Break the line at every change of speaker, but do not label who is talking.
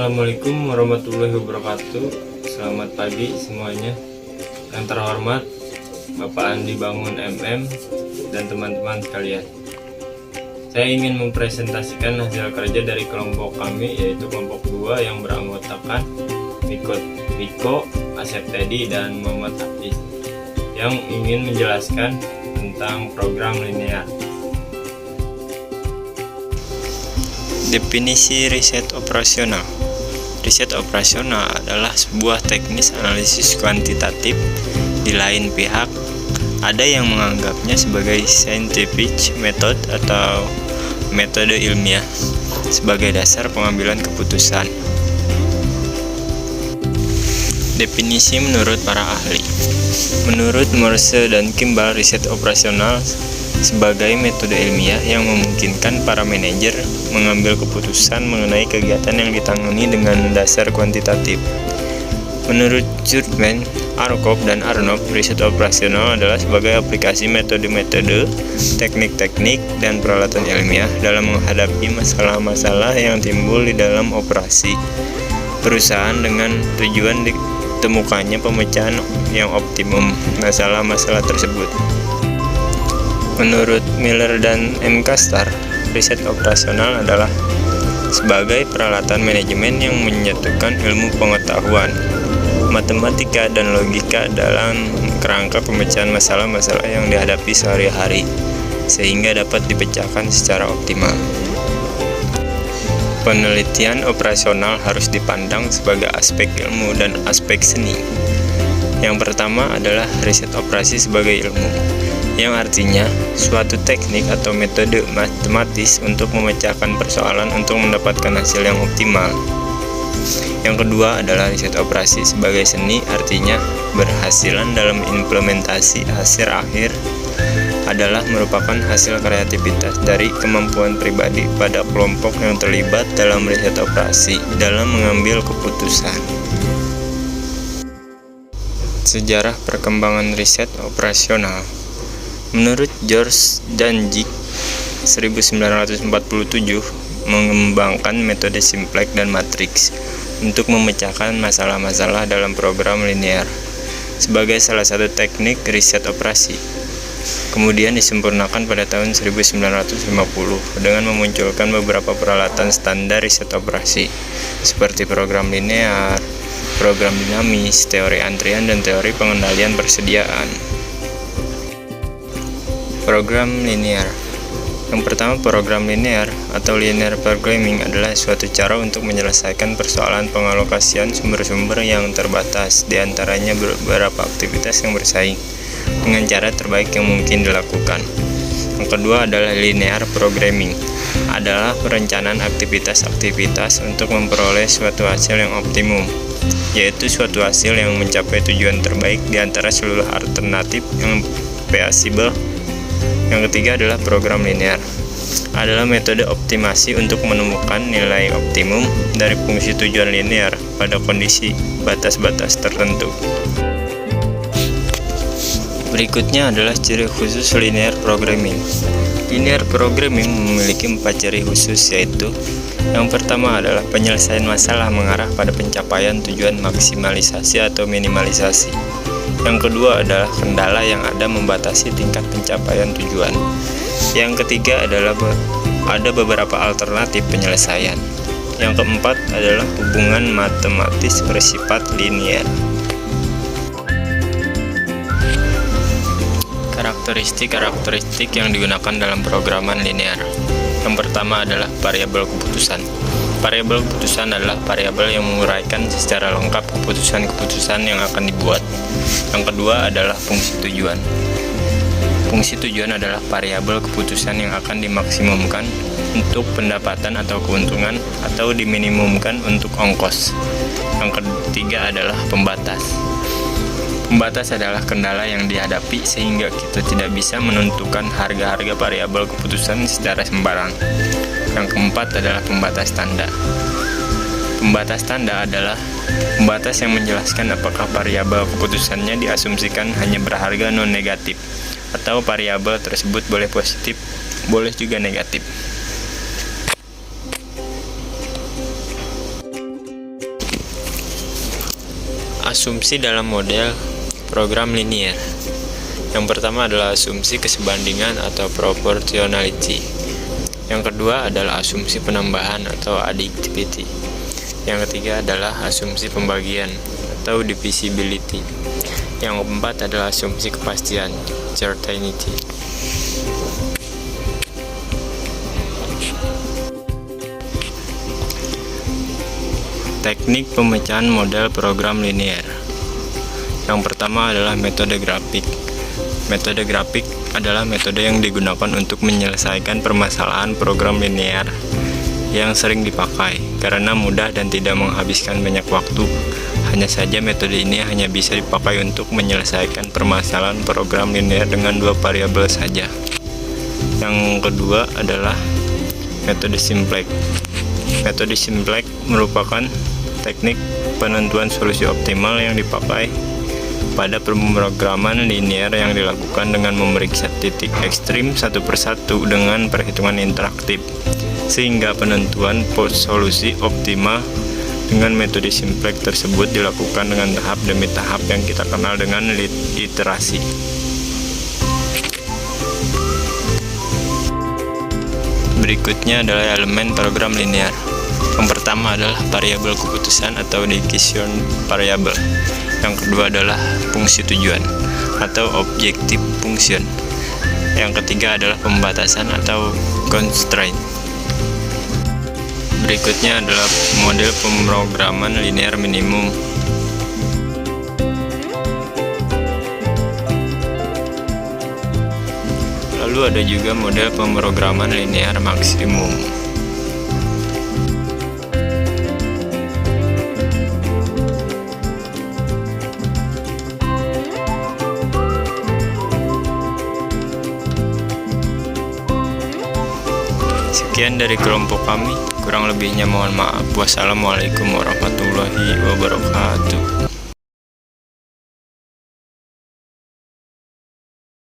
Assalamualaikum warahmatullahi wabarakatuh. Selamat pagi semuanya. Yang terhormat Bapak Andi Bangun MM dan teman-teman sekalian. Saya ingin mempresentasikan hasil kerja dari kelompok kami, yaitu kelompok 2 yang beranggotakan Wiko, Asep Teddy, dan Muhammad Hafiz, yang ingin menjelaskan tentang program linear.
Definisi riset operasional. Riset operasional adalah sebuah teknis analisis kuantitatif. Di lain pihak, ada yang menganggapnya sebagai scientific method atau metode ilmiah sebagai dasar pengambilan keputusan. Definisi menurut para ahli. Menurut Morse dan Kimball, riset operasional sebagai metode ilmiah yang memungkinkan para manajer mengambil keputusan mengenai kegiatan yang ditangani dengan dasar kuantitatif. Menurut Jurgen, Arkoff, dan Arnold, riset operasional adalah sebagai aplikasi metode-metode, teknik-teknik, dan peralatan ilmiah dalam menghadapi masalah-masalah yang timbul di dalam operasi perusahaan dengan tujuan ditemukannya pemecahan yang optimum masalah-masalah tersebut. Menurut Miller dan M. Castor, riset operasional adalah sebagai peralatan manajemen yang menyatukan ilmu pengetahuan, matematika, dan logika dalam kerangka pemecahan masalah-masalah yang dihadapi sehari-hari, sehingga dapat dipecahkan secara optimal. Penelitian operasional harus dipandang sebagai aspek ilmu dan aspek seni. Yang pertama adalah riset operasi sebagai ilmu, yang artinya suatu teknik atau metode matematis untuk memecahkan persoalan untuk mendapatkan hasil yang optimal. Yang kedua adalah riset operasi sebagai seni, artinya berhasilan dalam implementasi hasil akhir adalah merupakan hasil kreativitas dari kemampuan pribadi pada kelompok yang terlibat dalam riset operasi dalam mengambil keputusan. Sejarah perkembangan riset operasional. Menurut George Danzig, 1947 mengembangkan metode simplex dan matriks untuk memecahkan masalah-masalah dalam program linear sebagai salah satu teknik riset operasi. Kemudian disempurnakan pada tahun 1950 dengan memunculkan beberapa peralatan standar riset operasi seperti program linear, program dinamis, teori antrian, dan teori pengendalian persediaan. Program linear. Yang pertama, program linear atau linear programming adalah suatu cara untuk menyelesaikan persoalan pengalokasian sumber-sumber yang terbatas, di antaranya beberapa aktivitas yang bersaing, dengan cara terbaik yang mungkin dilakukan. Yang kedua adalah linear programming, adalah perencanaan aktivitas-aktivitas untuk memperoleh suatu hasil yang optimum, yaitu suatu hasil yang mencapai tujuan terbaik di antara seluruh alternatif yang feasible. Yang ketiga adalah program linear, adalah metode optimasi untuk menemukan nilai optimum dari fungsi tujuan linear pada kondisi batas-batas tertentu. Berikutnya adalah ciri khusus linear programming. Linear programming memiliki 4 ciri khusus, yaitu yang pertama adalah penyelesaian masalah mengarah pada pencapaian tujuan maksimalisasi atau minimalisasi. Yang kedua adalah kendala yang ada membatasi tingkat pencapaian tujuan. Yang ketiga adalah ada beberapa alternatif penyelesaian. Yang keempat adalah hubungan matematis bersifat linear. Karakteristik yang digunakan dalam programan linear. Yang pertama adalah variabel keputusan. Variabel keputusan adalah variabel yang menguraikan secara lengkap keputusan-keputusan yang akan dibuat. Yang kedua adalah fungsi tujuan. Fungsi tujuan adalah variabel keputusan yang akan dimaksimumkan untuk pendapatan atau keuntungan atau diminimumkan untuk ongkos. Yang ketiga adalah pembatas. Pembatas adalah kendala yang dihadapi sehingga kita tidak bisa menentukan harga-harga variabel keputusan secara sembarang. Yang keempat adalah pembatas tanda. Pembatas tanda adalah pembatas yang menjelaskan apakah variabel keputusannya diasumsikan hanya berharga non-negatif, atau variabel tersebut boleh positif, boleh juga negatif. Asumsi dalam model program linier. Yang pertama adalah asumsi kesebandingan atau proportionality. Yang kedua adalah asumsi penambahan atau additivity. Yang ketiga adalah asumsi pembagian atau divisibility. Yang keempat adalah asumsi kepastian, certainty. Teknik pemecahan model program linier. Yang pertama adalah metode grafik. Metode grafik adalah metode yang digunakan untuk menyelesaikan permasalahan program linier yang sering dipakai karena mudah dan tidak menghabiskan banyak waktu. Hanya saja metode ini hanya bisa dipakai untuk menyelesaikan permasalahan program linier dengan 2 variabel saja. Yang kedua adalah metode simplex. Metode simplex merupakan teknik penentuan solusi optimal yang dipakai pada pemrograman linier yang dilakukan dengan memeriksa titik ekstrim satu persatu dengan perhitungan interaktif, sehingga penentuan solusi optimal dengan metode simplex tersebut dilakukan dengan tahap demi tahap yang kita kenal dengan iterasi. Berikutnya adalah elemen program linier. Yang pertama adalah variabel keputusan atau decision variable. Yang kedua adalah fungsi tujuan atau objective function. Yang ketiga adalah pembatasan atau constraint. Berikutnya adalah model pemrograman linier minimum. Lalu ada juga model pemrograman linier maksimum. Sekian dari kelompok kami, kurang lebihnya mohon maaf. Wassalamualaikum warahmatullahi wabarakatuh.